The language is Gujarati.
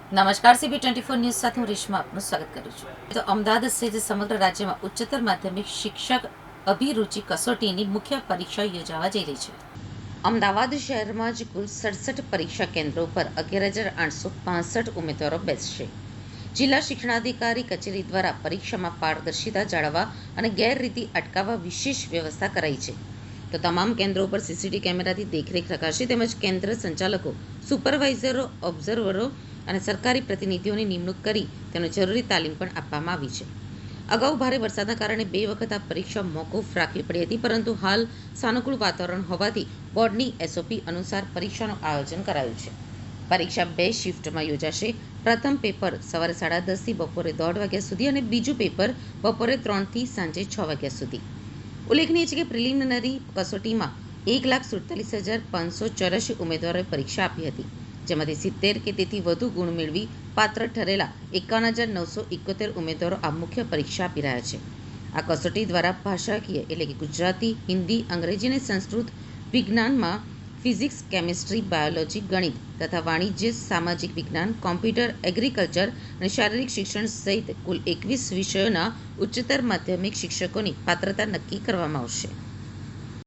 નમસ્કાર, CB24 ન્યૂઝ સાથે હું રેશમા આપનું સ્વાગત કરું છું. તો અમદાવાદ સહિત સમગ્ર રાજ્યમાં ઉચ્ચતર માધ્યમિક શિક્ષક અભિરુચિ કસોટીની મુખ્ય પરીક્ષા યોજાવા જઈ રહી છે. અમદાવાદ શહેરમાં જ કુલ 67 પરીક્ષા કેન્દ્રો પર 11,865 ઉમેદવારો બેસશે. જિલ્લા શિક્ષણાધિકારી કચેરી દ્વારા પરીક્ષામાં પારદર્શિતા જાળવવા અને ગેરરીતિ અટકાવવા વિશેષ વ્યવસ્થા કરાઈ છે. તો તમામ કેન્દ્રો પર CCTV કેમેરાથી દેખરેખ રખાશે, તેમજ કેન્દ્ર સંચાલકો, સુપરવાઇઝરો, ઓબ્ઝર્વરો અને સરકારી પ્રતિનિધિઓની નિમણૂક કરી તેમને જરૂરી તાલીમ પણ આપવામાં આવી છે. અગાઉ ભારે વરસાદના કારણે 2 વખત આ પરીક્ષા મોકૂફ રાખવી પડી હતી, પરંતુ હાલ સાનુકૂળ વાતાવરણ હોવાથી બોર્ડની SOP અનુસાર પરીક્ષાનું આયોજન કરાયું છે. પરીક્ષા 2 શિફ્ટમાં યોજાશે. પ્રથમ પેપર સવારે 10:30 થી બપોરે 1:30 વાગ્યા સુધી અને બીજું પેપર બપોરે 3 થી સાંજે 6 વાગ્યા સુધી. ઉલ્લેખનીય છે કે પ્રિલિમિનરી કસોટીમાં 1,47,584 ઉમેદવારોએ પરીક્ષા આપી હતી, જેમાંથી 70 કે તેથી વધુ ગુણ મેળવી પાત્ર ઠરેલા 51,971 ઉમેદવારો આ મુખ્ય પરીક્ષા આપી રહ્યા છે. આ કસોટી દ્વારા ભાષાકીય એટલે કે ગુજરાતી, હિન્દી, અંગ્રેજી અને સંસ્કૃત, વિજ્ઞાનમાં ફિઝિક્સ, કેમિસ્ટ્રી, બાયોલોજી, ગણિત તથા વાણિજ્ય, સામાજિક વિજ્ઞાન, કોમ્પ્યુટર, એગ્રીકલ્ચર અને શારીરિક શિક્ષણ સહિત કુલ 21 વિષયોના ઉચ્ચતર માધ્યમિક શિક્ષકોની પાત્રતા નક્કી કરવામાં આવશે.